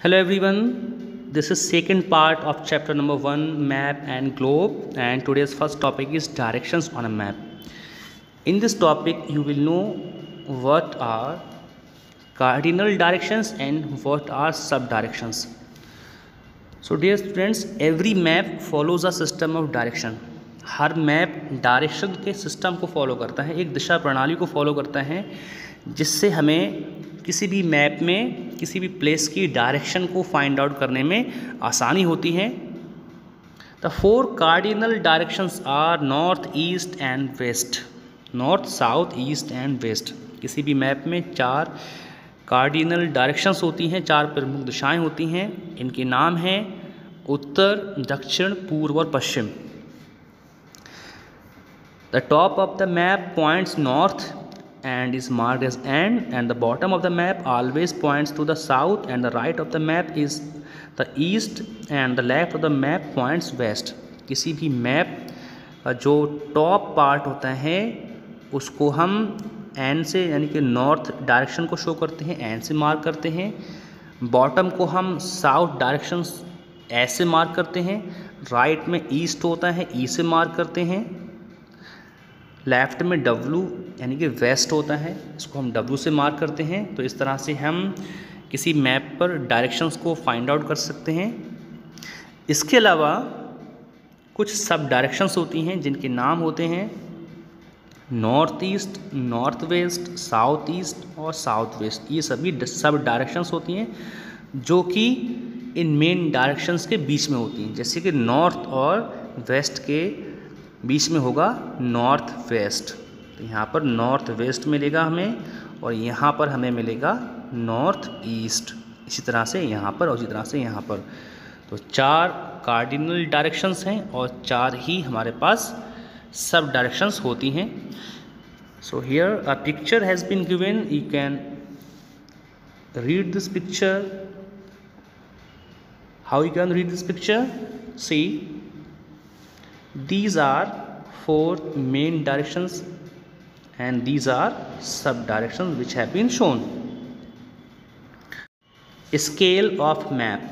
Hello everyone, this is second part of chapter number 1 map and globe, and today's first topic is directions on a map. In this topic you will know what are cardinal directions and what are sub directions. So dear students, every map follows a system of direction. Her map direction के system को follow करता है, एक दिशा प्रणाली को follow करता है, जिससे हमें किसी भी मैप में किसी भी प्लेस की डायरेक्शन को फाइंड आउट करने में आसानी होती है. The 4 cardinal directions are north, east and west. North, south, east and west. किसी भी मैप में 4 कार्डिनल डायरेक्शंस होती हैं, 4 प्रमुख दिशाएं होती हैं. इनके नाम हैं उत्तर, दक्षिण, पूर्व और पश्चिम. The top of the map points north and is marked as N, and the bottom of the map always points to the south, and the right of the map is the east, and the left of the map points west. किसी भी map का जो top part होता है उसको हम N से यानी कि नॉर्थ डायरेक्शन को शो करते हैं, N से मार्क करते हैं. बॉटम को हम साउथ डायरेक्शन S से मार्क करते हैं. राइट में ईस्ट होता है, E से मार्क करते हैं. लेफ़्ट में W यानी कि वेस्ट होता है, इसको हम W से मार्क करते हैं. तो इस तरह से हम किसी मैप पर डायरेक्शंस को फाइंड आउट कर सकते हैं. इसके अलावा कुछ सब डायरेक्शंस होती हैं जिनके नाम होते हैं north east, north west, south east और साउथ वेस्ट. ये सभी सब डायरेक्शंस होती हैं जो कि इन मेन डायरेक्शंस के बीच में होती हैं. जैसे कि नॉर्थ और वेस्ट के बीच में होगा नॉर्थ वेस्ट, तो यहाँ पर नॉर्थ वेस्ट मिलेगा हमें, और यहाँ पर हमें मिलेगा नॉर्थ ईस्ट. इसी तरह से यहाँ पर और इसी तरह से यहाँ पर. तो 4 कार्डिनल डायरेक्शंस हैं और 4 ही हमारे पास सब डायरेक्शंस होती हैं. So here a picture has been given. You can read this picture. How you can read this picture? See, these are 4 main directions and these are sub directions which have been shown. Scale of map.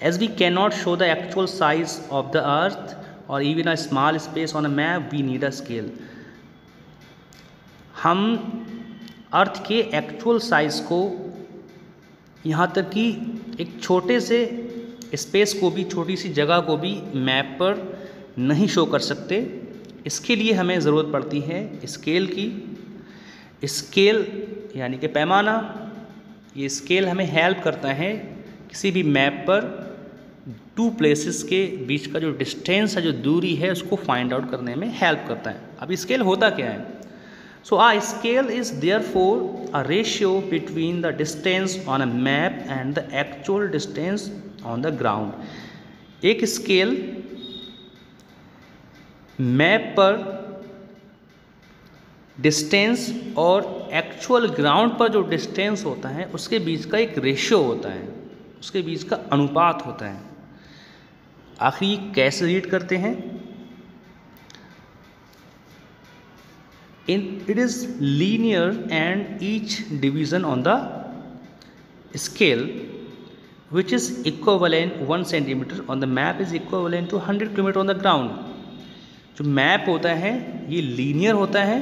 As we cannot show the actual size of the earth or even a small space on a map, we need a scale. हम अर्थ के actual size को, यहाँ तक कि एक छोटे से space को भी, छोटी सी जगह को भी मैप पर नहीं शो कर सकते. इसके लिए हमें ज़रूरत पड़ती है स्केल की. स्केल यानी कि पैमाना. ये स्केल हमें हेल्प करता है किसी भी मैप पर 2 प्लेसेस के बीच का जो डिस्टेंस है, जो दूरी है, उसको फाइंड आउट करने में हेल्प करता है. अब स्केल होता क्या है? सो a scale is therefore a ratio between the distance on a map and the actual distance on the ground. एक स्केल मैप पर डिस्टेंस और एक्चुअल ग्राउंड पर जो डिस्टेंस होता है उसके बीच का एक रेशियो होता है, उसके बीच का अनुपात होता है. आखिर कैसे रीड करते हैं? It is linear and each division on the scale which is equivalent 1 centimeter on the map is equivalent to 100 kilometer on the ground. जो मैप होता है ये लीनियर होता है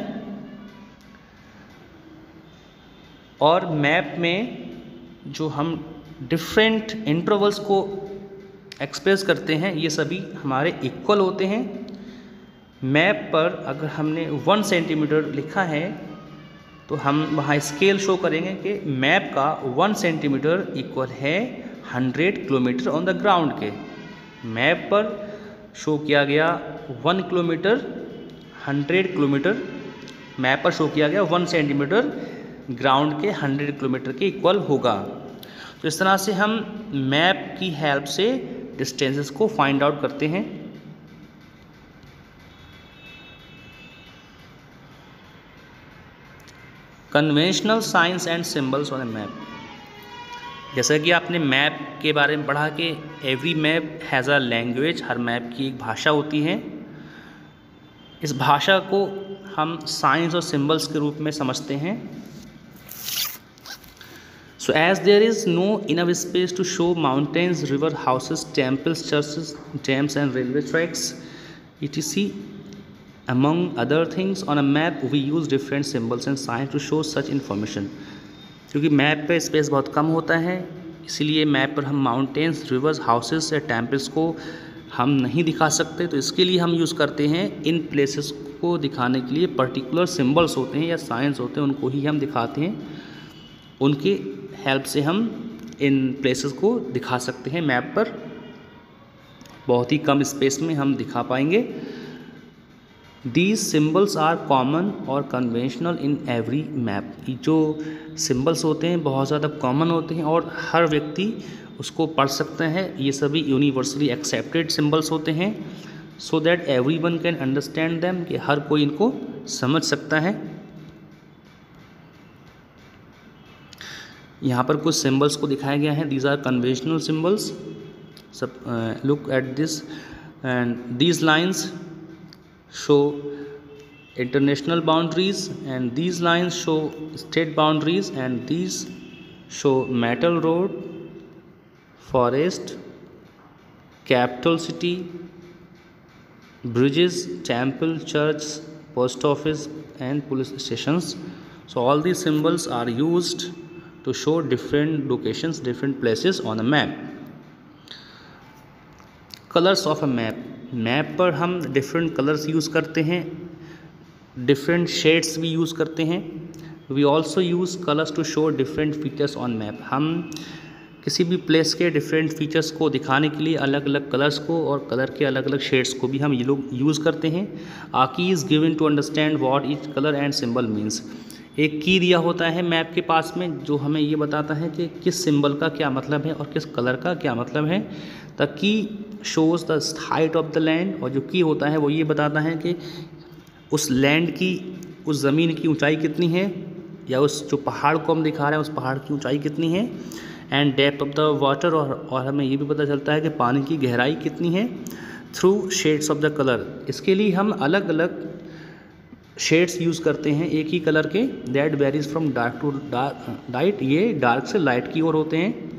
और मैप में जो हम डिफरेंट इंटरवल्स को एक्सप्रेस करते हैं ये सभी हमारे इक्वल होते हैं. मैप पर अगर हमने 1 सेंटीमीटर लिखा है तो हम वहाँ स्केल शो करेंगे कि मैप का 1 सेंटीमीटर इक्वल है 100 किलोमीटर ऑन द ग्राउंड के. मैप पर शो किया गया 1 किलोमीटर, 100 किलोमीटर मैप पर शो किया गया 1 सेंटीमीटर ग्राउंड के 100 किलोमीटर के इक्वल होगा. तो इस तरह से हम मैप की हेल्प से डिस्टेंसेस को फाइंड आउट करते हैं. Conventional signs and symbols on A map. जैसा कि आपने मैप के बारे में पढ़ा कि every map has a language. Her map की एक भाषा होती है. इस भाषा को हम साइंस और सिंबल्स के रूप में समझते हैं. So as there is no enough space to show mountains, river, houses, temples, churches, dams and railway tracks etc, among other things, on a map we use different symbols and signs to show such information. क्योंकि map पे space बहुत कम होता है, इसीलिए map पर हम mountains, reverse, houses या temples को हम नहीं दिखा सकते, तो इसके लिए हम यूज़ करते हैं इन प्लेसेस को दिखाने के लिए पर्टिकुलर सिंबल्स होते हैं या साइंस होते हैं, उनको ही हम दिखाते हैं, उनकी हेल्प से हम इन प्लेसेस को दिखा सकते हैं मैप पर, बहुत ही कम स्पेस में हम दिखा पाएंगे। These symbols are common और conventional in every map। जो सिम्बल्स होते हैं बहुत ज़्यादा कॉमन होते हैं और हर व्यक्ति उसको पढ़ सकता है, ये सभी यूनिवर्सली एक्सेप्टेड सिम्बल्स होते हैं, so that everyone can understand them, कि हर कोई इनको समझ सकता है। यहाँ पर कुछ सिम्बल्स को दिखाया गया है, दीज आर कन्वेंशनल सिम्बल्स। सब look at this and these lines show international boundaries and these lines show state boundaries and these show metal road, forest, capital city, bridges, temple, church, post office and police stations. So all these symbols are used to show different locations, different places on a map. Colours of a map, map पर हम different colours use करते हैं, different shades भी use करते हैं। We also use colours to show different features on map. हम किसी भी प्लेस के डिफरेंट फीचर्स को दिखाने के लिए अलग अलग कलर्स को और कलर के अलग अलग शेड्स को भी हम ये लोग यूज़ करते हैं। A key is given to understand what each colour and symbol means. एक की दिया होता है मैप के पास में जो हमें ये बताता है कि किस सिंबल का क्या मतलब है और किस कलर का क्या मतलब है। The key shows the height of the land, और जो की होता है वो ये बताता है कि उस लैंड की, उस ज़मीन की ऊंचाई कितनी है, या उस जो पहाड़ को हम दिखा रहे हैं उस पहाड़ की ऊंचाई कितनी है। And depth of the water, और हमें ये भी पता चलता है कि पानी की गहराई कितनी है through shades of the colour. इसके लिए हम अलग अलग शेड्स यूज़ करते हैं एक ही कलर के, that varies from dark to light, ये डार्क से लाइट की ओर होते हैं।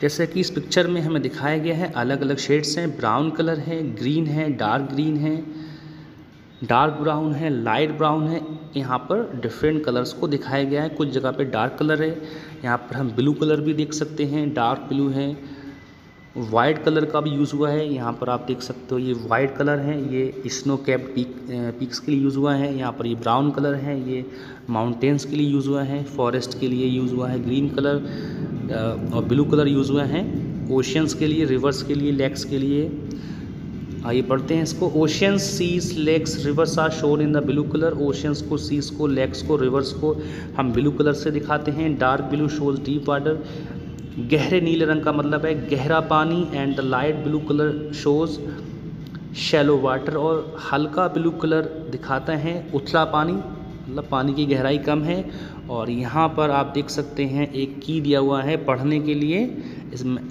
जैसे कि इस पिक्चर में हमें दिखाया गया है अलग अलग शेड्स हैं, ब्राउन कलर है, ग्रीन है, डार्क ग्रीन है, डार्क ब्राउन है, लाइट ब्राउन है। यहाँ पर डिफरेंट कलर्स को दिखाया गया है। कुछ जगह पे डार्क कलर है, यहाँ पर हम ब्लू कलर भी देख सकते हैं, डार्क ब्लू है, वाइट कलर का भी यूज़ हुआ है। यहाँ पर आप देख सकते हो ये वाइट कलर है, ये स्नो कैप पीक्स के लिए यूज़ हुआ है। यहाँ पर ये ब्राउन कलर है, ये माउंटेन्स के लिए यूज़ हुआ है, फॉरेस्ट के लिए यूज़ हुआ है। ग्रीन कलर और ब्लू कलर यूज़ हुआ है ओशियंस के लिए, रिवर्स के लिए, लेक्स के लिए। आइए पढ़ते हैं इसको। Oceans, seas, lakes, rivers are shown in the blue colour. Oceans को, सीज को, लेक्स को, रिवर्स को हम ब्लू कलर से दिखाते हैं। Dark blue shows deep water, गहरे नीले रंग का मतलब है गहरा पानी। And the light blue colour shows shallow water, और हल्का ब्लू कलर दिखाता है उथला पानी, मतलब पानी की गहराई कम है। और यहाँ पर आप देख सकते हैं एक की दिया हुआ है पढ़ने के लिए।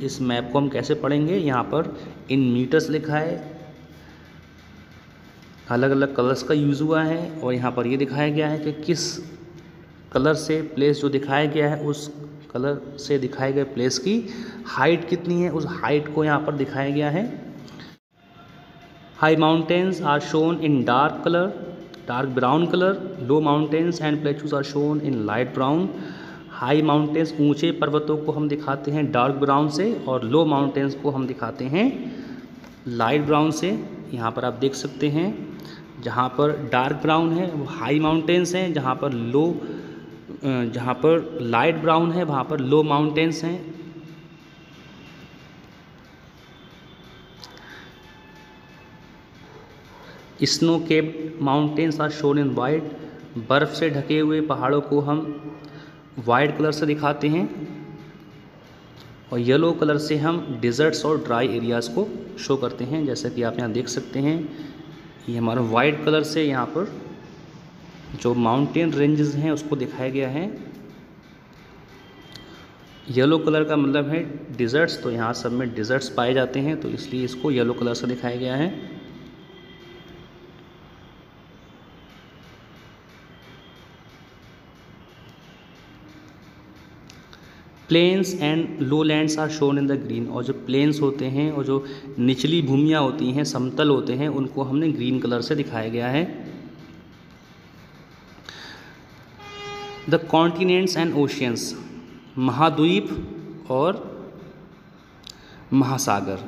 इस मैप को हम कैसे पढ़ेंगे, यहाँ पर इन मीटर्स लिखा है, अलग अलग कलर्स का यूज़ हुआ है। और यहाँ पर ये दिखाया गया है कि किस कलर से प्लेस जो दिखाया गया है उस कलर से दिखाए गए प्लेस की हाइट कितनी है, उस हाइट को यहाँ पर दिखाया गया है। High mountains are shown in dark colour, dark brown colour. Low mountains and plateaus are shown in light brown. High mountains, ऊंचे पर्वतों को हम दिखाते हैं डार्क ब्राउन से, और लो माउंटेन्स को हम दिखाते हैं लाइट ब्राउन से। यहाँ पर आप देख सकते हैं जहाँ पर डार्क ब्राउन है वो हाई माउंटेन्स हैं, जहाँ पर लाइट ब्राउन है वहाँ पर लो माउंटेन्स हैं। Snow capped mountains are shown in white. बर्फ़ से ढके हुए पहाड़ों को हम वाइट कलर से दिखाते हैं, और येलो कलर से हम डिज़र्ट्स और ड्राई एरियाज़ को शो करते हैं। जैसा कि आप यहाँ देख सकते हैं ये हमारा वाइट कलर से यहाँ पर जो माउंटेन रेंजेस हैं उसको दिखाया गया है। येलो कलर का मतलब है डिज़र्ट्स, तो यहाँ सब में डिज़र्ट्स पाए जाते हैं, तो इसलिए इसको येलो कलर से दिखाया गया है। Plains and lowlands are shown in the green, और जो प्लेन्स होते हैं और जो निचली भूमियाँ होती हैं, समतल होते हैं, उनको हमने ग्रीन कलर से दिखाया गया है। द कॉन्टिनेंट्स एंड ओशियंस, महाद्वीप और महासागर।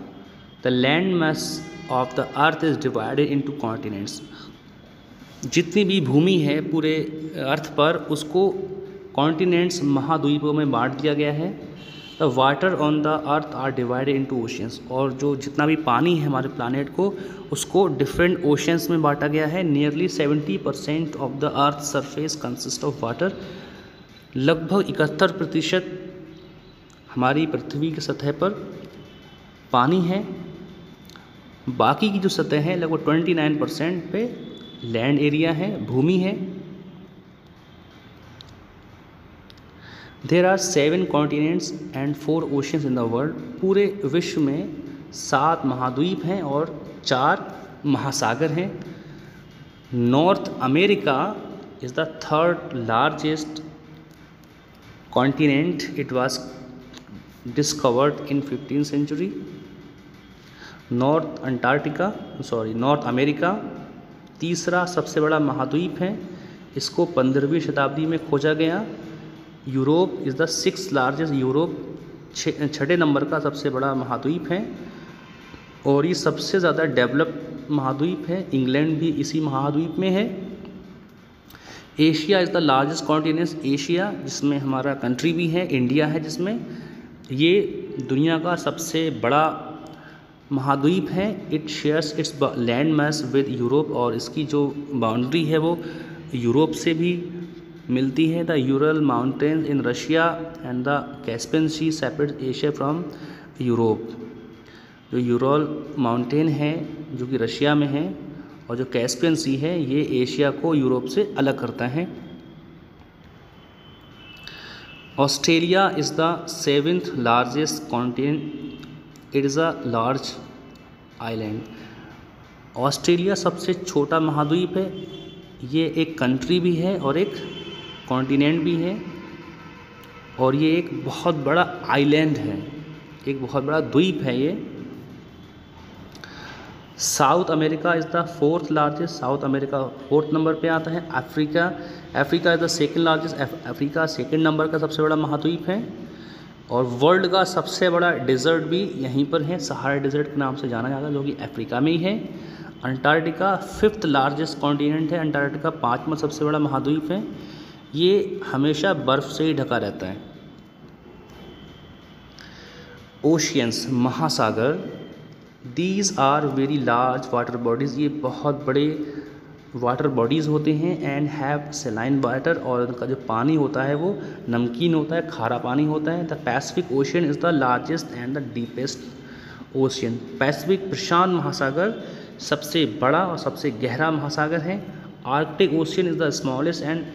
The land mass of the earth is divided into continents, जितनी भी भूमि है पूरे अर्थ पर उसको कॉन्टिनेंट्स महाद्वीपों में बांट दिया गया है। The water on the earth are divided into oceans, और जो जितना भी पानी है हमारे प्लानेट को उसको डिफरेंट ओशियंस में बांटा गया है। Nearly 70% of the earth surface consist of water, लगभग 71% हमारी पृथ्वी की सतह पर पानी है। बाकी की जो सतह है लगभग 29% पे लैंड एरिया है, भूमि है। There are 7 continents and 4 oceans in the world, पूरे विश्व में 7 महाद्वीप हैं और 4 महासागर हैं। North America is the 3rd largest continent, it was discovered in 15th century। North America तीसरा सबसे बड़ा महाद्वीप है, इसको 15वीं शताब्दी में खोजा गया। Europe is the 6th largest, Europe 6ठे नंबर का सबसे बड़ा महाद्वीप है और ये सबसे ज़्यादा डेवलप महाद्वीप है। इंग्लैंड भी इसी महाद्वीप में है। Asia is the largest continent, Asia जिसमें हमारा कंट्री भी है, इंडिया है जिसमें, ये दुनिया का सबसे बड़ा महाद्वीप है। It shares it's land mass with Europe, और इसकी जो बाउंड्री है वो यूरोप से भी मिलती है। The Ural mountains in Russia and the Caspian sea separate Asia from Europe. जो यूरल माउंटेन है जो कि रशिया में है और जो कैस्पियन सी है ये एशिया को यूरोप से अलग करता है। Australia is the 7th largest continent, it is a large island. Australia सबसे छोटा महाद्वीप है, ये एक कंट्री भी है और एक कॉन्टिनेंट भी है, और ये एक बहुत बड़ा आइलैंड है, एक बहुत बड़ा द्वीप है ये। South America is the 4th largest, south America 4th number पे आता है। Africa is the 2nd largest, Africa 2nd number का सबसे बड़ा महाद्वीप है। और वर्ल्ड का सबसे बड़ा डेजर्ट भी यहीं पर है, सहारा डेजर्ट के नाम से जाना जाता है, जो कि अफ्रीका में ही है। अंटार्कटिका 5th लार्जेस्ट कॉन्टिनेंट है, अंटार्कटिका 5वां सबसे बड़ा महाद्वीप है। ये हमेशा बर्फ़ से ही ढका रहता है। ओशियंस, महासागर, these are very large water bodies, ये बहुत बड़े वाटर बॉडीज़ होते हैं। एंड हैव सेलाइन वाटर, और उनका जो पानी होता है वो नमकीन होता है, खारा पानी होता है। The Pacific Ocean is the largest and the deepest ocean, Pacific प्रशांत महासागर सबसे बड़ा और सबसे गहरा महासागर है। Arctic Ocean is the smallest and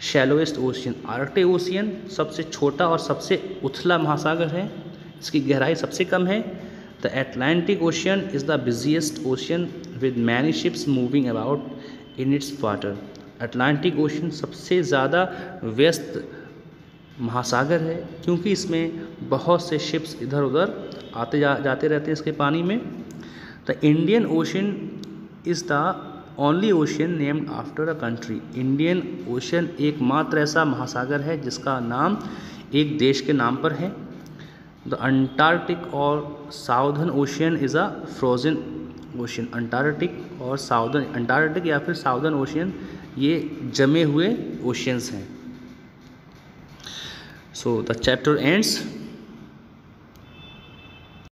shallowest ocean, Arctic Ocean सबसे छोटा और सबसे उथला महासागर है, इसकी गहराई सबसे कम है। The Atlantic ocean is the busiest ocean with many ships moving about in its water, Atlantic ocean सबसे ज़्यादा व्यस्त महासागर है क्योंकि इसमें बहुत से शिप्स इधर उधर आते जाते रहते हैं इसके पानी में। The Indian ocean is the only ocean named after a country, Indian ocean एकमात्र ऐसा महासागर है जिसका नाम एक देश के नाम पर है। द अंटार्कटिक और southern ocean is a frozen ocean, Antarctic और साउदर्न, अंटार्कटिक या फिर साउदर्न ओशियन ये जमे हुए ओशियंस हैं। So the chapter ends.